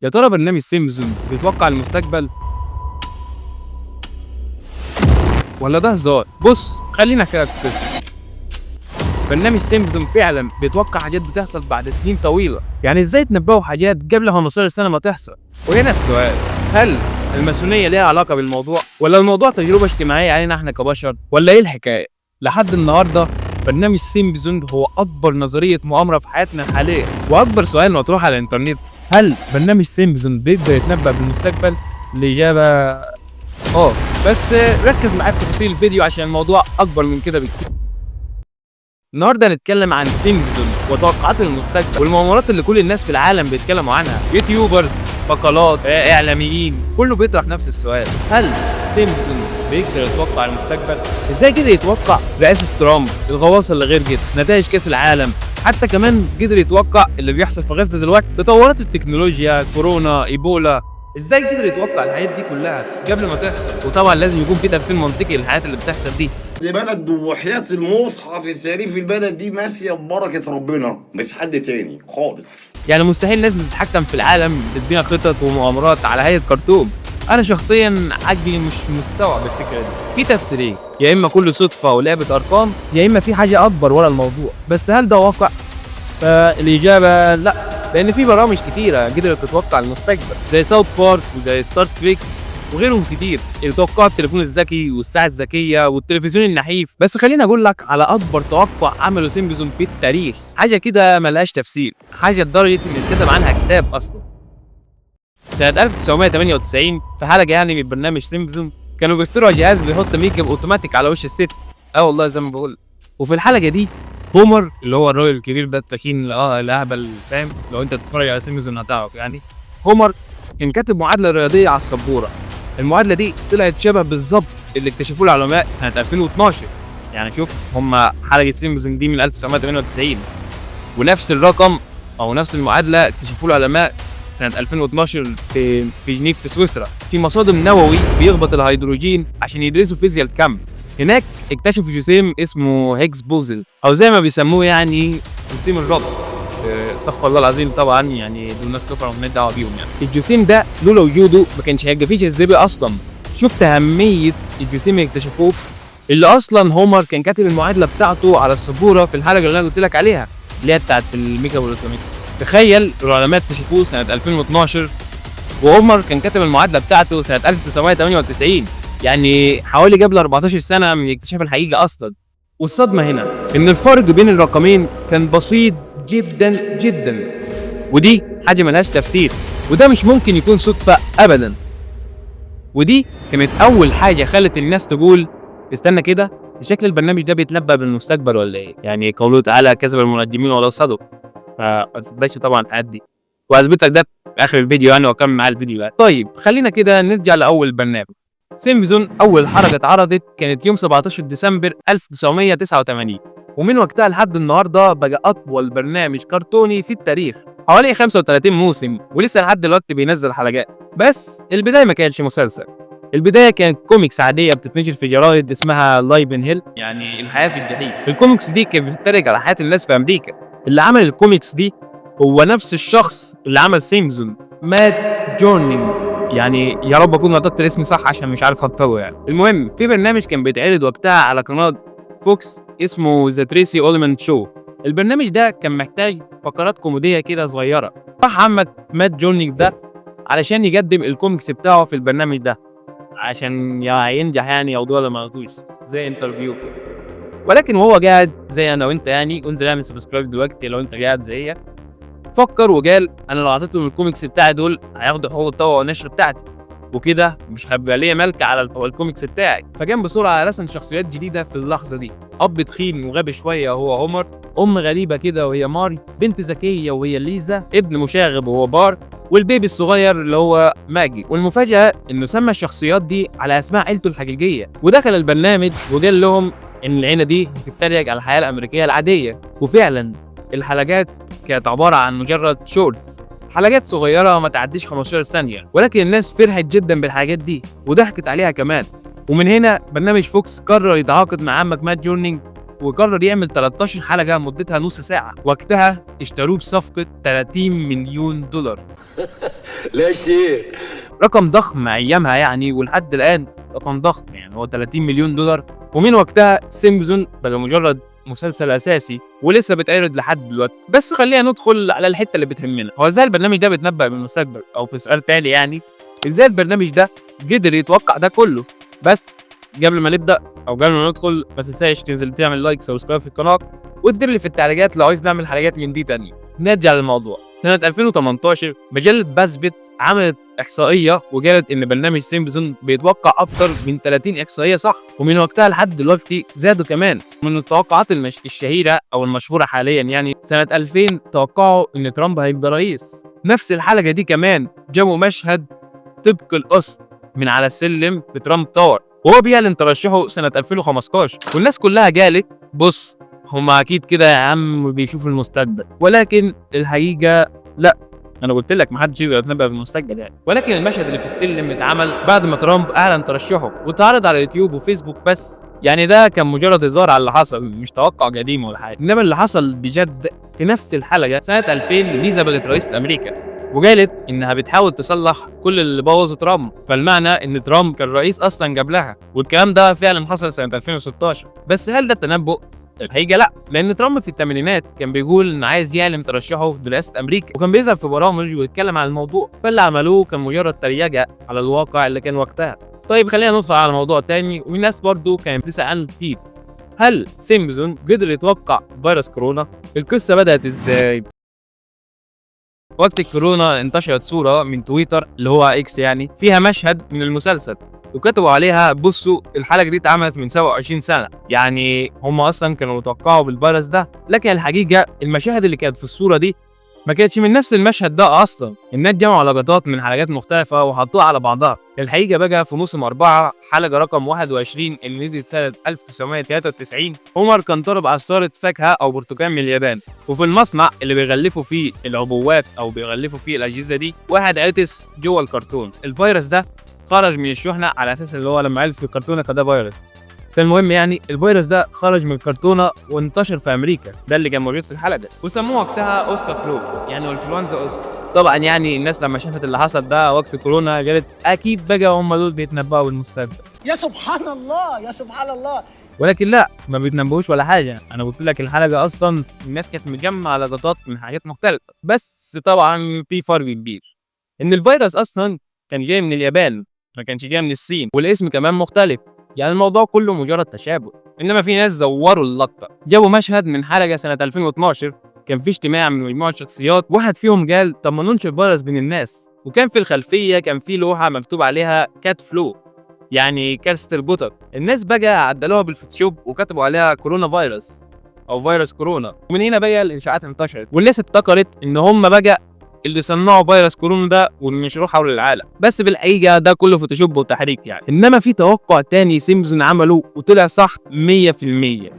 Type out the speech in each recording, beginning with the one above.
يا ترى برنامج سيمبسون بيتوقع المستقبل ولا ده هزار؟ بص خلينا كده القصة. برنامج سيمبسون فعلا بيتوقع حاجات بتحصل بعد سنين طويلة، يعني ازاي تنبؤوا حاجات قبل 15 سنة ما تحصل؟ وهنا السؤال، هل الماسونية ليها علاقة بالموضوع؟ ولا الموضوع تجربة اجتماعية علينا احنا كبشر؟ ولا ايه الحكاية؟ لحد النهاردة برنامج سيمبسون هو أكبر نظرية مؤامرة في حياتنا الحالية، وأكبر سؤال مطروح على الإنترنت، هل برنامج سيمبسون بيقدر يتنبأ بالمستقبل؟ الإجابة بس ركز معايا في تفاصيل الفيديو عشان الموضوع أكبر من كده بكتير. النهارده هنتكلم عن سيمبسون وتوقعات المستقبل والمؤامرات اللي كل الناس في العالم بيتكلموا عنها، يوتيوبرز، مقالات، اعلاميين، كله بيطرح نفس السؤال، هل سيمبسون بيقدر يتوقع المستقبل؟ ازاي كده يتوقع رئاسة ترامب، الغواصة اللي غير كده، نتائج كاس العالم، حتى كمان قدر يتوقع اللي بيحصل في غزة دلوقتي، تطورات التكنولوجيا، كورونا، ايبولا، ازاي قدر يتوقع الحاجات دي كلها قبل ما تحصل؟ وطبعا لازم يكون في تفسير منطقي للحاجات اللي بتحصل دي. دي بلد وحياة المصحف الشريف، البلد دي ماشية ببركة ربنا، مش حد تاني خالص. يعني مستحيل ناس بتتحكم في العالم تدينا خطط ومؤامرات على هيئة كرتون. انا شخصيا عقلي مش مستوعب الفكره دي. في تفسيرين، يا اما كله صدفه ولعبه ارقام، يا اما في حاجه اكبر ورا الموضوع. بس هل ده واقع؟ فالاجابه لا، لان في برامج كتيره قدرت تتوقع المستقبل زي ساوث بارك وزي ستار تريك وغيرهم كتير اللي توقعوا التليفون الذكي والساعه الذكيه والتلفزيون النحيف. بس خليني اقول لك على اكبر توقع عمله سيمبسون في التاريخ، حاجه كده ملهاش تفسير، حاجه لدرجه ان اتكتب عنها كتاب اصلا. سنه 1998 في حلقه يعني من برنامج سيمبسون كانوا بيخترعوا جهاز بيحط ميك اب اوتوماتيك على وش الست. والله زي ما بقول. وفي الحلقه دي هومر اللي هو الراجل الكبير ده التخين الاهبل، فاهم؟ لو انت بتتفرج على سيمبسون هتعرف. يعني هومر كان كاتب معادله رياضيه على السبوره. المعادله دي طلعت شبه بالظبط اللي اكتشفوه العلماء سنه 2012. يعني شوف، هم حلقه سيمبسون دي من 1998 ونفس الرقم او نفس المعادله اكتشفوه العلماء سنه 2012 في جنيف في سويسرا، في مصادم نووي بيخبط الهيدروجين عشان يدرسوا فيزياء الكم. هناك اكتشفوا جسيم اسمه هيجز بوزل، او زي ما بيسموه يعني جسيم الرب. استغفر الله العظيم، طبعا يعني دول ناس كفروا ومالناش دعوه بيهم. يعني الجسيم ده لولا وجوده ما كانش هيبقى فيه جاذبيه اصلا. شفت اهميه الجسيم اللي اكتشفوه، اللي اصلا هومر كان كاتب المعادله بتاعته على السبوره في الحلقه اللي انا قلت لك عليها اللي هي بتاعت الميكا والالكترونيك. تخيل العلماء اكتشفوه سنه 2012 وعمر كان كاتب المعادله بتاعته سنه 1998، يعني حوالي قبل 14 سنه من اكتشاف الحقيقه اصلا. والصدمه هنا ان الفرق بين الرقمين كان بسيط جدا جدا، ودي حاجه ملهاش تفسير، وده مش ممكن يكون صدفه ابدا. ودي كانت اول حاجه خلت الناس تقول استنى كده، شكل البرنامج ده بيتنبأ بالمستقبل ولا ايه؟ يعني قوله تعالى كذب المنجمين ولو صدقوا. فما تصدقش طبعا تعدي، واثبت لك ده في اخر الفيديو يعني، واكمل معاه الفيديو بقى. طيب خلينا كده نرجع لاول البرنامج. سيمبسون اول حلقه اتعرضت كانت يوم 17 ديسمبر 1989، ومن وقتها لحد النهارده بقى اطول برنامج كرتوني في التاريخ، حوالي 35 موسم ولسه لحد دلوقتي بينزل حلقات. بس البدايه ما كانتش مسلسل، البدايه كانت كوميكس عاديه بتتنشر في جرايد اسمها لايبن هيل، يعني الحياه في الجحيم. الكوميكس دي كانت بتتريق على حياه الناس في امريكا. اللي عمل الكوميكس دي هو نفس الشخص اللي عمل سيمبسون، مات جورنينج. يعني يا رب اكون نطقت الاسم صح عشان مش عارف انطقه يعني. المهم في برنامج كان بيتعرض وقتها على قناه فوكس اسمه ذا تريسي اولمان شو. البرنامج ده كان محتاج فقرات كوميديه كده صغيره. راح عمك مات جورنينج ده علشان يقدم الكوميكس بتاعه في البرنامج ده عشان ينجح يعني، او ولا ما يطوش زي انترفيو كده. ولكن وهو قاعد زي انا وانت يعني، انزل اعمل سبسكرايب دلوقتي لو انت قاعد زيي، فكر وقال انا لو اعطيتهم الكوميكس بتاعي دول هياخدوا حقوق الطبع والنشر بتاعتي، وكده مش هيبقى ليا ملك على الكوميكس بتاعي. فقام بسرعه رسم شخصيات جديده في اللحظه دي، اب تخين وغبي شويه وهو عمر، ام غريبه كده وهي ماري، بنت ذكيه وهي ليزا، ابن مشاغب وهو بار، والبيبي الصغير اللي هو ماجي. والمفاجاه انه سمى الشخصيات دي على اسماء عيلته الحقيقيه، ودخل البرنامج وقال لهم ان العيله دي بتتريق على الحياه الامريكيه العاديه. وفعلا الحلقات كانت عباره عن مجرد شورتس، حلقات صغيره ما تعديش 15 ثانيه، ولكن الناس فرحت جدا بالحاجات دي وضحكت عليها كمان. ومن هنا برنامج فوكس قرر يتعاقد مع عمك مات جورنينج وقرر يعمل 13 حلقة مدتها نص ساعة. وقتها اشتروه بصفقة 30 مليون دولار. لا شيء. رقم ضخم ايامها يعني، ولحد الان رقم ضخم يعني، هو 30 مليون دولار. ومن وقتها سيمبسون بقى مجرد مسلسل اساسي ولسه بيتعرض لحد دلوقتي. بس خلينا ندخل على الحته اللي بتهمنا، هو ازاي البرنامج ده بيتنبأ بالمستقبل؟ او في سؤال تاني يعني، ازاي البرنامج ده قدر يتوقع ده كله؟ بس قبل ما نبدا او قبل ما ندخل، ما تنساش تنزل تعمل لايك سبسكرايب في القناه، واكتب لي في التعليقات لو عايز نعمل حلقات من دي تانية. نرجع للموضوع. سنة 2018 مجلة بازبت عملت إحصائية وقالت إن برنامج سيمبسون بيتوقع أكتر من 30 إحصائية صح، ومن وقتها لحد دلوقتي زادوا كمان. من التوقعات الشهيرة أو المشهورة حاليا يعني، سنة 2000 توقعوا إن ترامب هيبقى رئيس. نفس الحلقة دي كمان جابوا مشهد طبق القسط من على السلم بترامب تاور وهو بيعلن ترشحه سنة 2015، والناس كلها قالت بص هما اكيد كده يا عم بيشوفوا المستقبل. ولكن الحقيقه لا، انا قلت لك محدش يقدر يتنبأ في المستقبل يعني. ولكن المشهد اللي في السلم اتعمل بعد ما ترامب اعلن ترشحه واتعرض على اليوتيوب وفيسبوك بس، يعني ده كان مجرد هزار على اللي حصل، مش توقع قديم ولا حاجه. انما اللي حصل بجد في نفس الحلقه سنه 2000 ليزا بقت رئيسه امريكا، وقالت انها بتحاول تصلح كل اللي بوظه ترامب، فالمعنى ان ترامب كان رئيس اصلا قبلها، والكلام ده فعلا حصل سنه 2016. بس هل ده تنبؤ؟ الحقيقه لا، لان ترامب في الثمانينات كان بيقول ان عايز يعلن ترشحه برئاسه امريكا، وكان بيظهر في برامج ويتكلم عن الموضوع، فاللي عملوه كان مجرد تريقه على الواقع اللي كان وقتها. طيب خلينا ندخل على موضوع تاني، والناس برضو كانت بتسال عنه كتير. هل سيمبسون قدر يتوقع فيروس كورونا؟ القصه بدات ازاي؟ وقت الكورونا انتشرت صورة من تويتر اللي هو اكس يعني، فيها مشهد من المسلسل وكتبوا عليها بصوا الحلقة دي اتعملت من 27 سنة، يعني هم اصلا كانوا متوقعوا بالفيروس ده. لكن الحقيقة المشاهد اللي كانت في الصورة دي ما كانتش من نفس المشهد ده اصلا. الناس جمعوا لقطات من حلقات مختلفة وحطوها على بعضها. الحقيقة بقى في موسم 4 حلقة رقم 21 اللي نزلت سنة 1993، عمر كان طالب عصارة فاكهة او برتقال من اليابان، وفي المصنع اللي بيغلفوا فيه العبوات او بيغلفوا فيه الاجهزة دي واحد عطس جوه الكرتون. الفيروس ده خرج من الشحنة على اساس اللي هو لما عطس في الكرتونة فده فيروس. فالمهم يعني الفيروس ده خرج من الكرتونه وانتشر في امريكا، ده اللي كان موجود في الحلقه، وسموه وقتها اوسكار فلو، يعني الانفلونزا اوسكار. طبعا يعني الناس لما شافت اللي حصل ده وقت كورونا قالت اكيد بقى هم دول بيتنبؤوا بالمستقبل. يا سبحان الله يا سبحان الله. ولكن لا، ما بيتنبؤوش ولا حاجه. انا قلت لك الحلقه اصلا الناس كانت مجمعه لقطات من حاجات مختلفه، بس طبعا في فرق كبير ان الفيروس اصلا كان جاي من اليابان، ما كانش جاي من الصين، والاسم كمان مختلف، يعني الموضوع كله مجرد تشابه. انما في ناس زوروا اللقطه، جابوا مشهد من حلقه سنه 2012 كان في اجتماع من مجموعه شخصيات، واحد فيهم قال طب ما ننشر فيروس بين الناس، وكان في الخلفيه كان في لوحه مكتوب عليها كات فلو، يعني كارثه البطر. الناس بقى عدلوها بالفوتوشوب وكتبوا عليها كورونا فيروس او فيروس كورونا، ومن هنا بقى الانشاءات انتشرت، والناس افتكرت ان هم بقى اللي صنعوا فيروس كورونا ده ونشروه حول العالم. بس بالحقيقه ده كله فوتوشوب وتحريك يعني. انما في توقع تاني سيمبسون عمله وطلع صح 100%.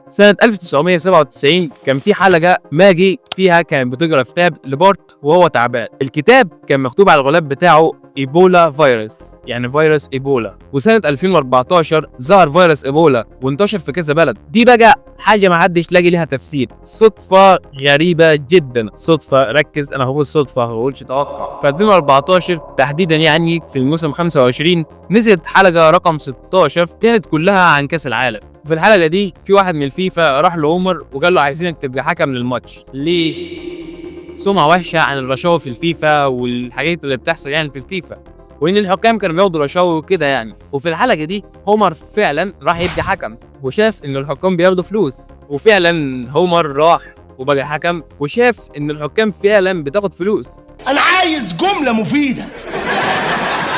سنة 1997 كان في حلقة ماجي فيها كانت بتقرا كتاب لبارت وهو تعبان. الكتاب كان مكتوب على الغلاف بتاعه ايبولا فيروس، يعني فيروس ايبولا. وسنة 2014 ظهر فيروس ايبولا وانتشر في كذا بلد. دي بقى حاجة ما حدش لاقي لها تفسير، صدفة غريبة جدا، صدفة، ركز انا هقول صدفة ما بقولش توقع. في 2014 تحديدا يعني في الموسم 25 نزلت حلقة رقم 16 كانت كلها عن كاس العالم. في الحلقه دي في واحد من الفيفا راح لعمر وقال له عايزينك تبقى حكم للماتش. ليه؟ سمعه وحشه عن الرشاوى في الفيفا والحاجات اللي بتحصل يعني في الفيفا، وان الحكام كانوا بياخدوا رشاوى وكده يعني. وفي الحلقه دي هومر فعلا راح يبقى حكم وشاف ان الحكام بياخدوا فلوس، وفعلا هومر راح وبقى حكم وشاف ان الحكام فعلا بتاخد فلوس. انا عايز جمله مفيده،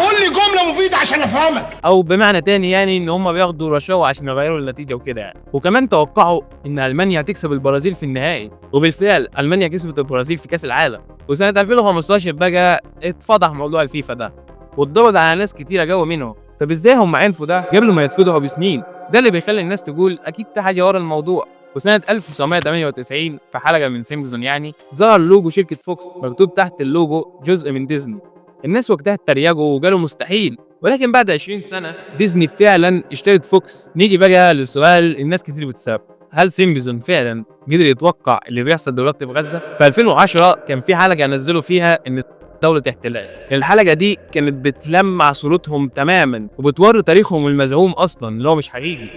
قول لي جمله مفيده عشان افهمك. او بمعنى تاني يعني ان هم بياخدوا رشاوى عشان يغيروا النتيجه وكده يعني. وكمان توقعوا ان المانيا هتكسب البرازيل في النهائي، وبالفعل المانيا كسبت البرازيل في كاس العالم. وسنه 2015 بقى اتفضح موضوع الفيفا ده واتضرب على ناس كتيره جوه منهم. طب ازاي هم عرفوا ده قبل ما يتفضحوا بسنين؟ ده اللي بيخلي الناس تقول اكيد في حاجه ورا الموضوع. وسنة 1998 في حلقة من سيمبسون يعني ظهر لوجو شركة فوكس مكتوب تحت اللوجو جزء من ديزني. الناس وقتها اتريقوا وقالوا مستحيل، ولكن بعد 20 سنة ديزني فعلا اشترت فوكس. نيجي بقى للسؤال الناس كتير بتسأله، هل سيمبسون فعلا قدر يتوقع اللي بيحصل دلوقتي في غزة؟ في 2010 كان في حلقة نزلوا فيها ان دولة احتلال. الحلقة دي كانت بتلمع صورتهم تماما وبتوري تاريخهم المزعوم اصلا اللي هو مش حقيقي.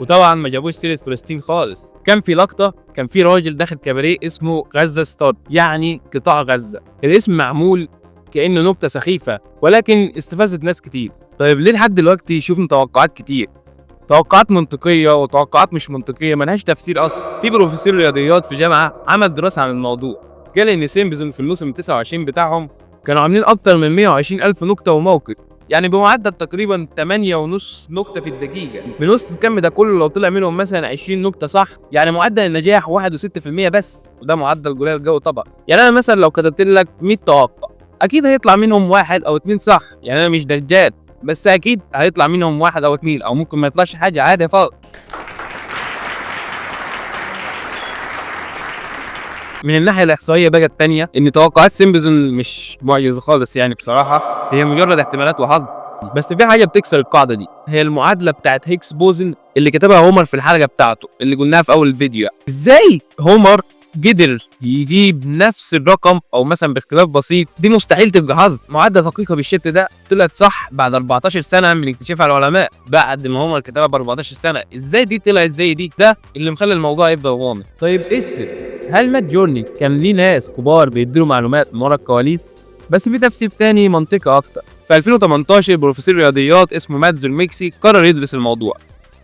وطبعا ما جابوش سيرة فلسطين خالص. كان في لقطة كان في راجل داخل كباريه اسمه غزة ستار، يعني قطاع غزة. الاسم معمول كأنه نكتة سخيفة ولكن استفزت ناس كتير. طيب ليه لحد دلوقتي شوفنا توقعات كتير، توقعات منطقية وتوقعات مش منطقية ملهاش تفسير أصلا. في بروفيسور رياضيات في جامعة عمل دراسة عن الموضوع، قال إن سيمبسون في الموسم 29 بتاعهم كانوا عاملين أكتر من 120 ألف نكتة وموقف، يعني بمعدل تقريبا 8.5 نكتة في الدقيقة. من وسط الكم ده كله لو طلع منهم مثلا 20 نكتة صح، يعني معدل النجاح 1.6% بس، وده معدل قليل قوي طبعا. يعني أنا مثلا لو كتبت لك 100 توقع أكيد هيطلع منهم 1 أو 2 صح، يعني أنا مش دجال، بس اكيد هيطلع منهم 1 أو 2 او ممكن ما يطلعش حاجه عادي خالص. من الناحيه الاحصائيه بقى الثانيه ان توقعات سيمبسون مش معجزه خالص، يعني بصراحه هي مجرد احتمالات وحظ. بس في حاجه بتكسر القاعده دي، هي المعادله بتاعت هيجز بوزن اللي كتبها هومر في الحلقه بتاعته اللي قلناها في اول الفيديو. ازاي هومر قدر يجيب نفس الرقم او مثلا باختلاف بسيط؟ دي مستحيل تبقى حظ. معادله دقيقه بالشكل ده طلعت صح بعد 14 سنه من اكتشافها العلماء، بعد ما هم كتبها ب 14 سنه. ازاي دي طلعت زي دي؟ ده اللي مخلي الموضوع يبقى غامض. طيب ايه السر؟ هل مات جورني كان ليه ناس كبار بيديله معلومات من ورا الكواليس؟ بس في تفسير تاني منطقي اكتر. في 2018 بروفيسور رياضيات اسمه مات زولميكسي قرر يدرس الموضوع.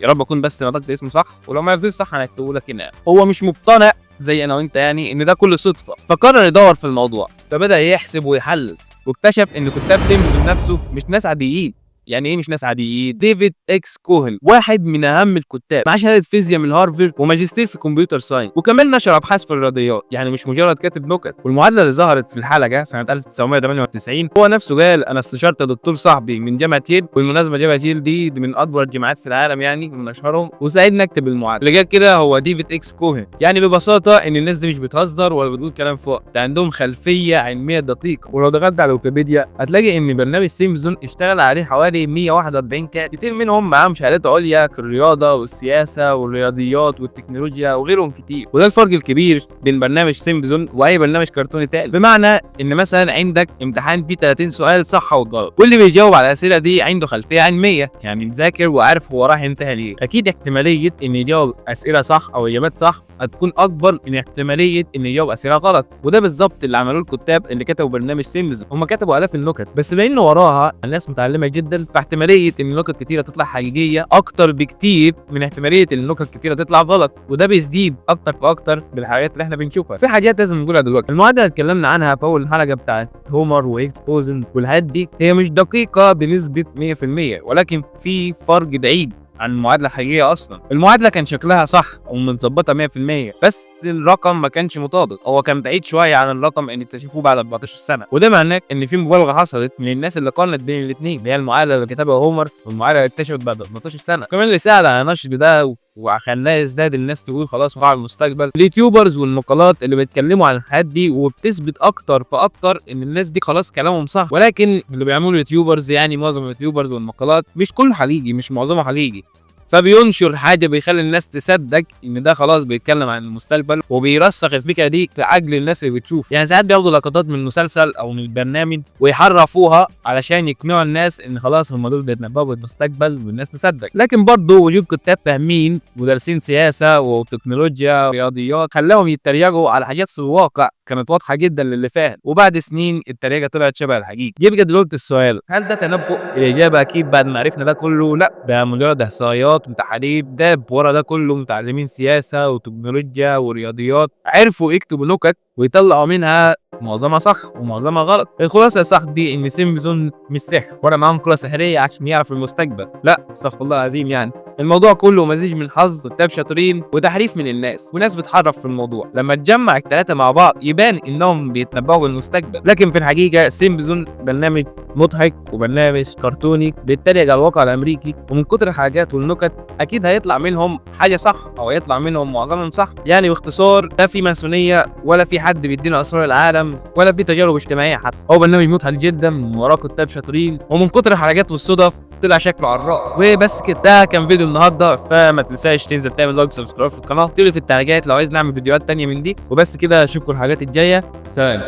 يا رب اكون بس نطقت اسمه صح، ولو ما عرفتش صح هنكتبه لك هنا. هو مش مقتنع زي انا وانت يعني ان ده كله صدفه، فقرر يدور في الموضوع، فبدا يحسب ويحلل واكتشف ان كتاب سيمبسون نفسه مش ناس عاديين. يعني ايه مش ناس عاديين؟ ديفيد اكس كوهن واحد من اهم الكتاب، معاه شهاده فيزياء من هارفارد وماجستير في كمبيوتر ساينس، وكمان نشر ابحاث في الرياضيات، يعني مش مجرد كاتب نكت. والمعادله اللي ظهرت في الحلقه سنه 1998 هو نفسه قال انا استشرت دكتور صاحبي من جامعه ييل، والمناسبه جامعه ييل دي من اكبر الجامعات في العالم يعني من اشهرهم، وساعدني اكتب المعادله. اللي قال كده هو ديفيد اكس كوهن. يعني ببساطه ان الناس دي مش بتهزر ولا بتقول كلام فوق، ده عندهم خلفيه علميه دقيقه. ولو دخلت على ويكيبيديا هتلاقي ان برنامج سيمبسون اشتغل عليه حوالي 141 كتير منهم معاهم شهادات عليا في الرياضه والسياسه والرياضيات والتكنولوجيا وغيرهم كتير. وده الفرق الكبير بين برنامج سيمبسون واي برنامج كرتوني تاني، بمعنى ان مثلا عندك امتحان فيه 30 سؤال صح وغلط، واللي بيجاوب على الاسئله دي عنده خلفيه علميه، يعني مذاكر وعارف هو راح ينتهي ليه. اكيد احتماليه ان يجاوب اسئله صح او اجابات صح هتكون اكبر من احتماليه ان يجاوب اسئله غلط. وده بالظبط اللي عملوه الكتاب اللي كتبوا برنامج سيمبسون. هم كتبوا الاف النكت، بس لان وراها الناس متعلمه جدا، فاحتماليه ان نكت كتيره تطلع حقيقيه اكتر بكتير من احتماليه ان النكت كتيره تطلع غلط، وده بيزيد اكتر فاكتر بالحاجات اللي احنا بنشوفها. في حاجات لازم نقولها دلوقتي. المعادله اللي اتكلمنا عنها في اول الحلقه بتاعت هومر وهيجز بوزن والحاجات دي هي مش دقيقه بنسبه 100%، ولكن في فرق بعيد عن المعادله الحقيقيه اصلا. المعادله كان شكلها صح ومتظبطه 100%، بس الرقم ما كانش مطابق، هو كان بعيد شويه عن الرقم اللي اكتشفوه بعد 14 سنه. وده معناه ان في مبالغه حصلت من الناس اللي قارنت بين الاثنين، اللي هي المعادله اللي كتبها هومر والمعادله اللي اكتشفت بعد 14 سنه. كمان اللي ساعد على نشر ده وخلاه يزداد الناس تقول خلاص وقع المستقبل، اليوتيوبرز والمقالات اللي بيتكلموا عن الحاجات دي، وبتثبت اكتر فاكتر ان الناس دي خلاص كلامهم صح. ولكن اللي بيعملوا اليوتيوبرز يعني معظم اليوتيوبرز والمقالات مش كله حقيقي، مش معظمه حقيقي، فبينشر حاجه بيخلي الناس تصدق ان ده خلاص بيتكلم عن المستقبل، وبيرسخ الفكره دي في عقل الناس اللي بتشوف. يعني ساعات بياخدوا لقطات من المسلسل او من البرنامج ويحرفوها علشان يقنعوا الناس ان خلاص هم دول بيتنبؤوا بالمستقبل والناس تصدق. لكن برضه وجود كتاب فاهمين ودارسين سياسه وتكنولوجيا ورياضيات خلاهم يتريقوا على حاجات في الواقع كانت واضحه جدا للي فاهم، وبعد سنين التريقه طلعت شبه الحقيقه. يبقى دلوقتي السؤال، هل ده تنبؤ؟ الاجابه اكيد بعد ما عرفنا ده كله لا، ده مجرد احصائيات وتحاليل. ده ورا ده كله متعلمين سياسه وتكنولوجيا ورياضيات عرفوا يكتبوا نكت ويطلعوا منها معظمها صح ومعظمها غلط. الخلاصه يا صاحبي ان سيمبسون مش سحر ولا معاهم كره سحريه عشان يعرف المستقبل، لا استغفر الله العظيم. يعني الموضوع كله مزيج من حظ وكتاب شاطرين وتحريف من الناس، وناس بتحرف في الموضوع. لما تجمع الثلاثه مع بعض يبان انهم بيتنبؤوا بالمستقبل، لكن في الحقيقه سيمبسون برنامج مضحك وبرنامج كرتوني بيتريق على الواقع الامريكي، ومن كتر الحاجات والنكت اكيد هيطلع منهم حاجه صح او هيطلع منهم معظمهم صح. يعني باختصار لا في ماسونيه ولا في حد بيدينا اسرار العالم ولا في تجارب اجتماعيه حتى. هو برنامج مضحك جدا من وراه كتاب شاطرين، ومن كتر الحاجات والصدف طلع شكله عراء. وبس كده، ده كان فيديو النهارده، فما تنساش تنزل تعمل لايك وسبسكرايب في القناه، اكتب لي في التعليقات لو عايز نعمل فيديوهات تانية من دي. وبس كده، اشوفكم الحلقات الجايه، سلام.